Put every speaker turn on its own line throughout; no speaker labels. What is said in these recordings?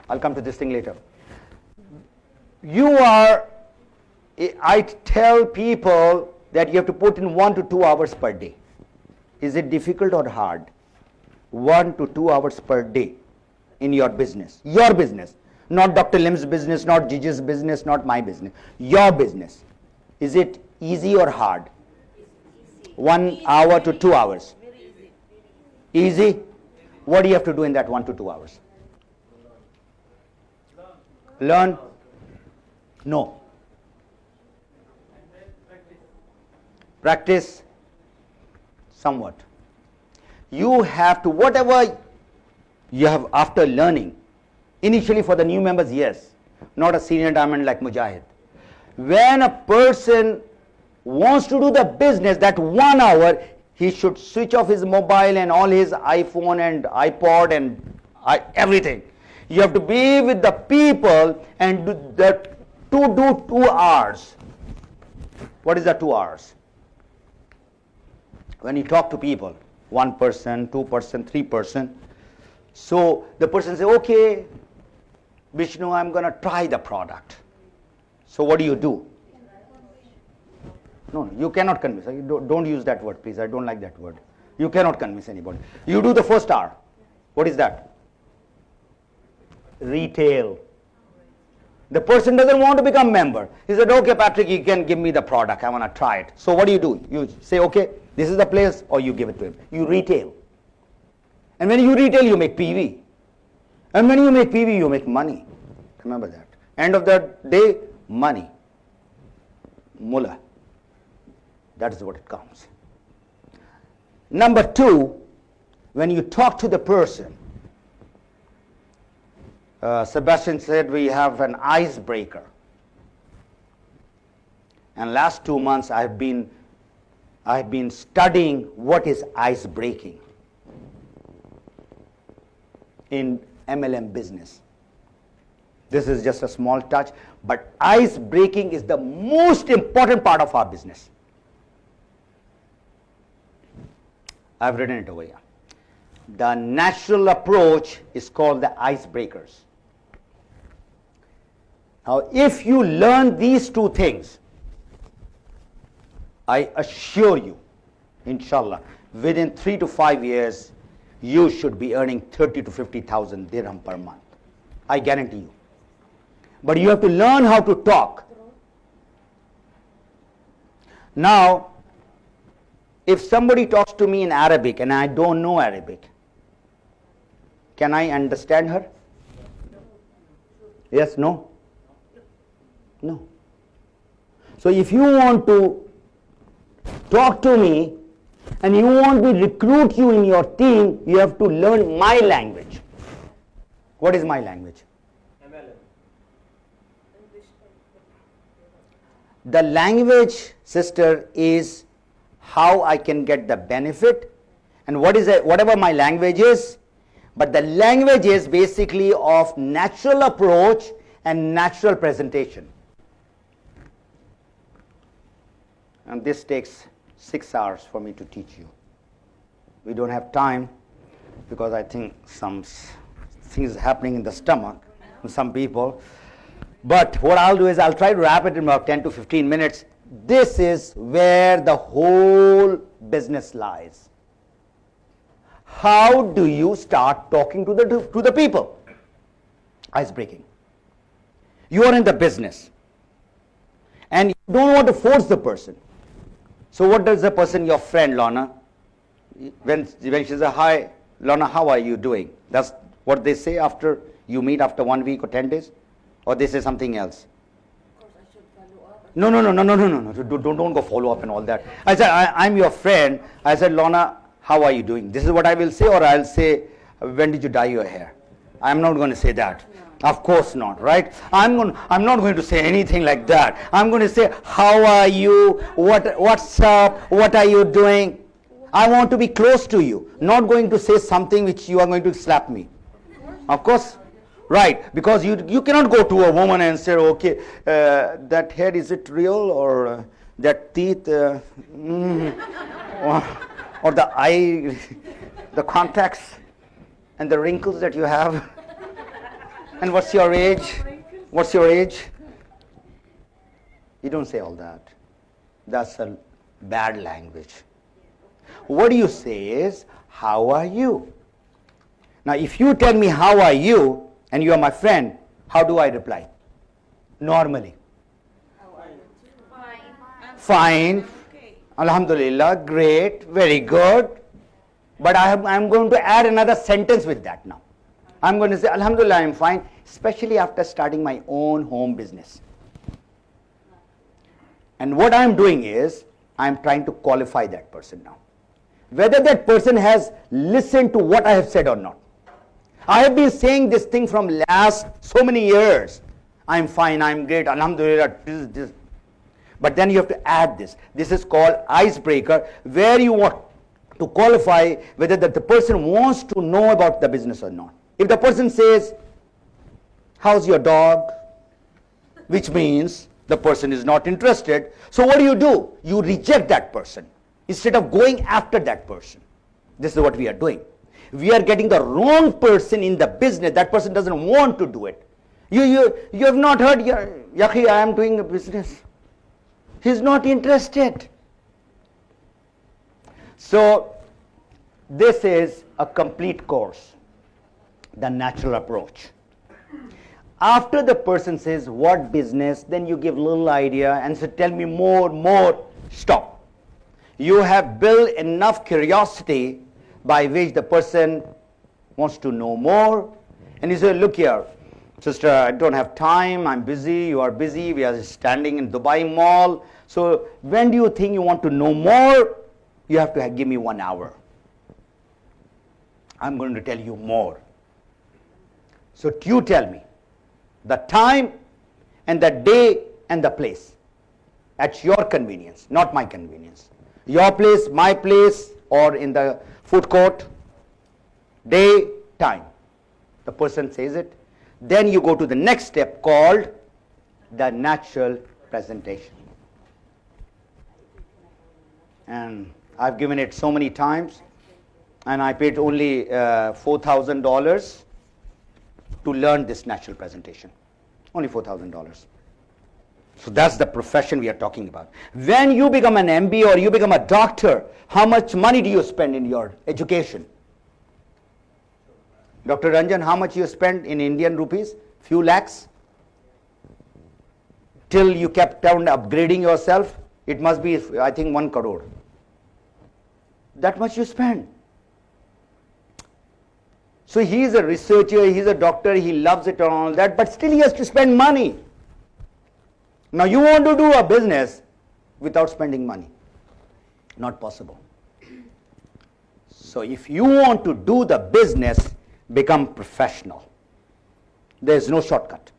I'll come to this thing later. I tell people that you have to put in 1 to 2 hours per day. Is it difficult or hard? 1 to 2 hours per day in your business. Your business. Not Dr. Lim's business, not Gigi's business, not my business. Your business. Is it easy or hard? 1 hour to 2 hours. Easy? What do you have to do in that 1 to 2 hours? Learn? No. Practice? Somewhat. You have to, whatever you have after learning, initially for the new members, yes, not a senior diamond like Mujahid. When a person wants to do the business, that 1 hour, he should switch off his mobile and all his iPhone and iPod and everything. You have to be with the people and do 2 hours. What is the 2 hours? When you talk to people, 1 person, 2 person, 3 person. So the person says, okay, Vishnu, I'm going to try the product. So what do? No, you cannot convince. Don't use that word, please. I don't like that word. You cannot convince anybody. You do the first hour. What is that? Retail. The person doesn't want to become member. He said, okay, Patrick, you can give me the product. I want to try it. So what do? You say, okay, this is the place, or you give it to him. You retail. And when you retail, you make PV. And when you make PV, you make money. Remember that. End of the day, money. Mullah. That is what it counts. Number 2, when you talk to the person, Sebastian said we have an icebreaker. And last 2 months I've been studying what is ice breaking in MLM business. This is just a small touch, but ice breaking is the most important part of our business. I've written it over here. The natural approach is called the icebreakers. Now, if you learn these 2 things, I assure you, inshallah, within 3 to 5 years, you should be earning 30 to 50,000 dirham per month. I guarantee you. But you have to learn how to talk. Now, if somebody talks to me in Arabic and I don't know Arabic, can I understand her? Yes, no? No. So if you want to talk to me and you want me to recruit you in your team, you have to learn my language. What is my language? The language, sister, is how I can get the benefit, and whatever my language is, but the language is basically of natural approach and natural presentation. And this takes 6 hours for me to teach you. We don't have time because I think some things happening in the stomach with some people. But what I'll do is I'll try to wrap it in about 10 to 15 minutes. This is where the whole business lies. How do you start talking to the people? Ice breaking. You are in the business and you don't want to force the person. So what does the person, your friend Lorna, when she says, hi Lorna, how are you doing? That's what they say after you meet after 1 week or 10 days? Or they say something else?
Of course, I should follow up.
No. Don't go follow up and all that. I said, I'm your friend. I said, Lorna, how are you doing? This is what I will say, or I'll say, when did you dye your hair? I'm not going to say that. No. Of course not, right? I'm not going to say anything like that. I'm going to say, how are you? What's up? What are you doing? I want to be close to you. Not going to say something which you are going to slap me. Of course. Right, because you cannot go to a woman and say, okay, that hair, is it real, or that teeth, or the eye, the contacts and the wrinkles that you have. And what's your age? What's your age? You don't say all that. That's a bad language. What do you say is, how are you? Now, if you tell me how are you, and you are my friend, how do I reply? Normally. Fine. Alhamdulillah, great, very good. But I'm going to add another sentence with that now. I'm going to say, Alhamdulillah, I'm fine, especially after starting my own home business. And what I'm doing is, I'm trying to qualify that person now. Whether that person has listened to what I have said or not. I have been saying this thing from last so many years. I'm fine, I'm great, Alhamdulillah, this. But then you have to add this. This is called icebreaker, where you want to qualify whether that the person wants to know about the business or not. If the person says, how's your dog? Which means the person is not interested. So what do? You reject that person instead of going after that person. This is what we are doing. We are getting the wrong person in the business. That person doesn't want to do it. You have not heard, Yakhi, I am doing a business. He's not interested. So this is a complete course, the natural approach. After the person says, what business, then you give little idea and say, tell me more, stop. You have built enough curiosity by which the person wants to know more. And you say, look here, sister, I don't have time, I'm busy, you are busy, we are standing in Dubai Mall. So when do you think you want to know more? You have to give me 1 hour. I'm going to tell you more. So you tell me the time and the day and the place at your convenience, not my convenience. Your place, my place, or in the food court, day, time. The person says it. Then you go to the next step called the natural presentation. And I've given it so many times, and I paid only $4,000 to learn this natural presentation. Only $4,000. So that's the profession we are talking about. When you become an MBA or you become a doctor, how much money do you spend in your education? Dr. Ranjan, how much you spent in Indian rupees? Few lakhs? Till you kept on upgrading yourself, it must be, I think, 1 crore. That much you spend. So he is a researcher, he's a doctor, he loves it and all that, but still he has to spend money. Now you want to do a business without spending money. Not possible. So if you want to do the business, become professional. There is no shortcut.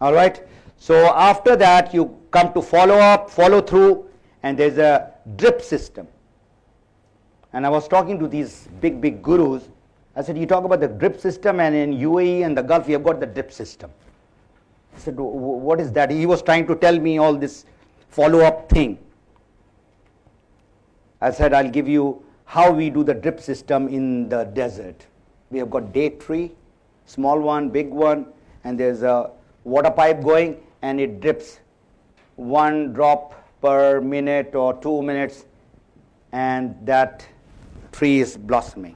All right? So after that, you come to follow up, follow through, and there's a drip system. And I was talking to these big gurus. I said, you talk about the drip system, and in UAE and the Gulf, we have got the drip system. I said, what is that? He was trying to tell me all this follow-up thing. I said, I'll give you how we do the drip system in the desert. We have got date tree, small one, big one, and there's a water pipe going, and it drips 1 drop per minute or 2 minutes, and that tree is blossoming.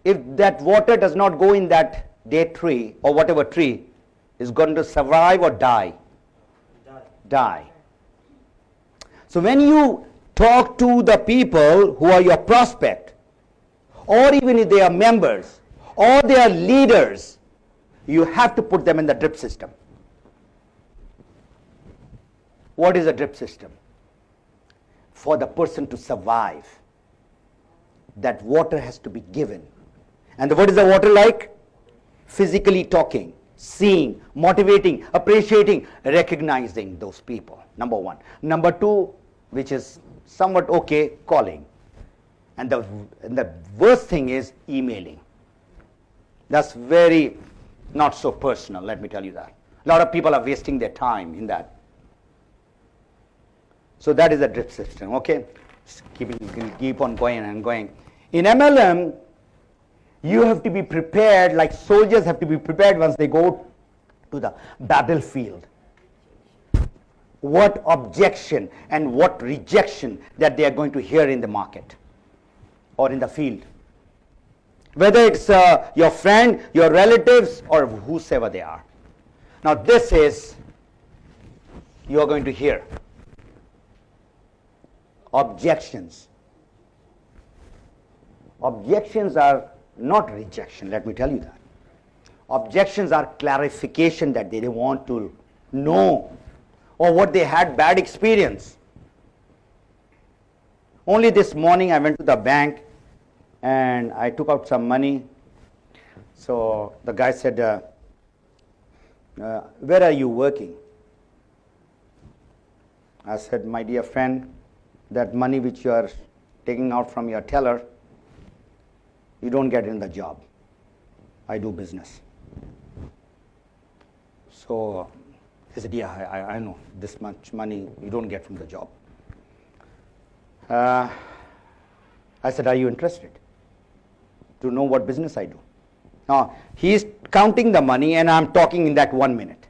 If that water does not go in that date tree or whatever tree, is going to survive or die? Die. So when you talk to the people who are your prospect, or even if they are members, or they are leaders, you have to put them in the drip system. What is a drip system? For the person to survive, that water has to be given. And what is the water like? Physically talking, seeing, motivating, appreciating, recognizing those people. Number one. Number two, which is somewhat okay, calling. And the worst thing is emailing. That's very not so personal, let me tell you that. A lot of people are wasting their time in that. So that is the drip system, okay? Keep on going and going. In MLM, You have to be prepared, like soldiers have to be prepared once they go to the battlefield. What objection and what rejection that they are going to hear in the market or in the field. Whether it's your friend, your relatives, or whosoever they are. Now this is, you are going to hear objections. Objections are not rejection, let me tell you that. Objections are clarification that they want to know, or what they had bad experience. Only this morning I went to the bank and I took out some money. So the guy said, where are you working? I said, my dear friend, that money which you are taking out from your teller, you don't get in the job. I do business. So he said, yeah, I know, this much money you don't get from the job. I said, are you interested to know what business I do? Now, he's counting the money and I'm talking in that 1 minute.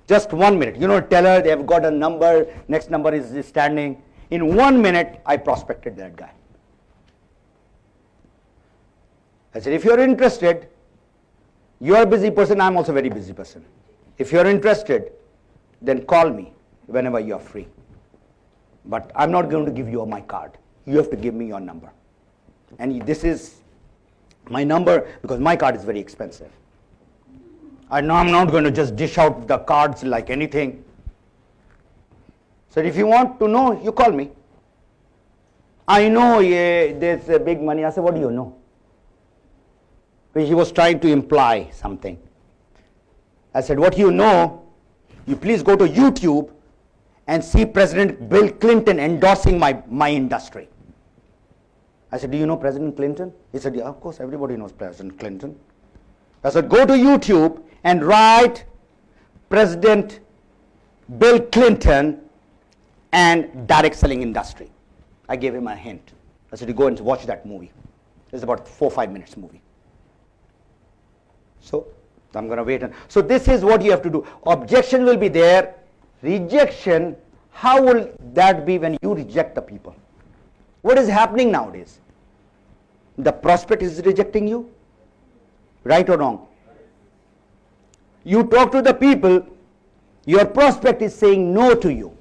Just 1 minute. You know, teller, they have got a number, next number is standing. In 1 minute, I prospected that guy. I said, if you're interested, you're a busy person, I'm also a very busy person. If you're interested, then call me whenever you're free. But I'm not going to give you my card. You have to give me your number. And this is my number because my card is very expensive. I know I'm not going to just dish out the cards like anything. So if you want to know, you call me. I know there's a big money. I said, what do you know? He was trying to imply something. I said, what you know, you please go to YouTube and see President Bill Clinton endorsing my industry. I said, do you know President Clinton? He said, yeah, of course, everybody knows President Clinton. I said, go to YouTube and write President Bill Clinton and direct selling industry. I gave him a hint. I said, you go and watch that movie. It's about 4 or 5 minutes movie. So I'm going to wait. So this is what you have to do. Objection will be there. Rejection, how will that be when you reject the people? What is happening nowadays? The prospect is rejecting you? Right or wrong? You talk to the people, your prospect is saying no to you.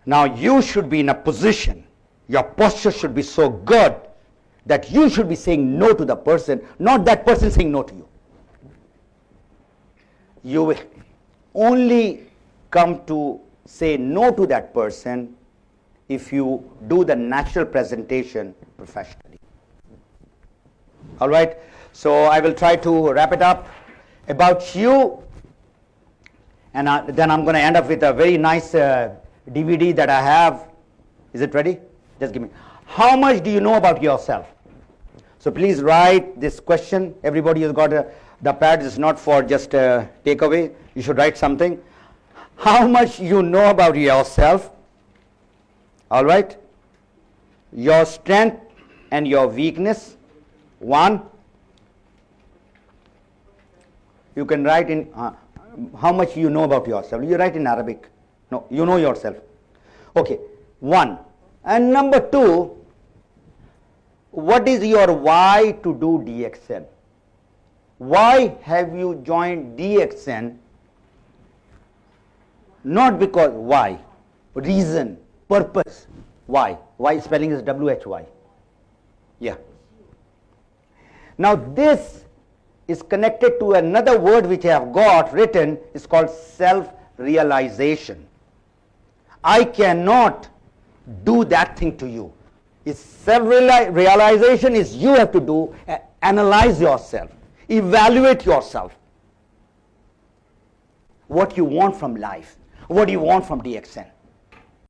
Now you should be in a position, your posture should be so good that you should be saying no to the person, not that person saying no to you. You will only come to say no to that person if you do the natural presentation professionally. All right, so I will try to wrap it up about you, and then I'm going to end up with a very nice DVD that I have. Is it ready? Just give me. How much do you know about yourself? So please write this question. Everybody has got the pad. Is not for just takeaway. You should write something. How much you know about yourself? All right. Your strength and your weakness. 1. You can write in how much you know about yourself. You write in Arabic. No, you know yourself. Okay. 1. And number 2. What is your why to do DXN? Why have you joined DXN? Not because, why? Reason, purpose. Why? Why spelling is WHY. Yeah. Now this is connected to another word which I have got written. It's called self-realization. I cannot do that thing to you. It's self-realization is you have to do, analyze yourself, evaluate yourself. What you want from life, what do you want from DXN?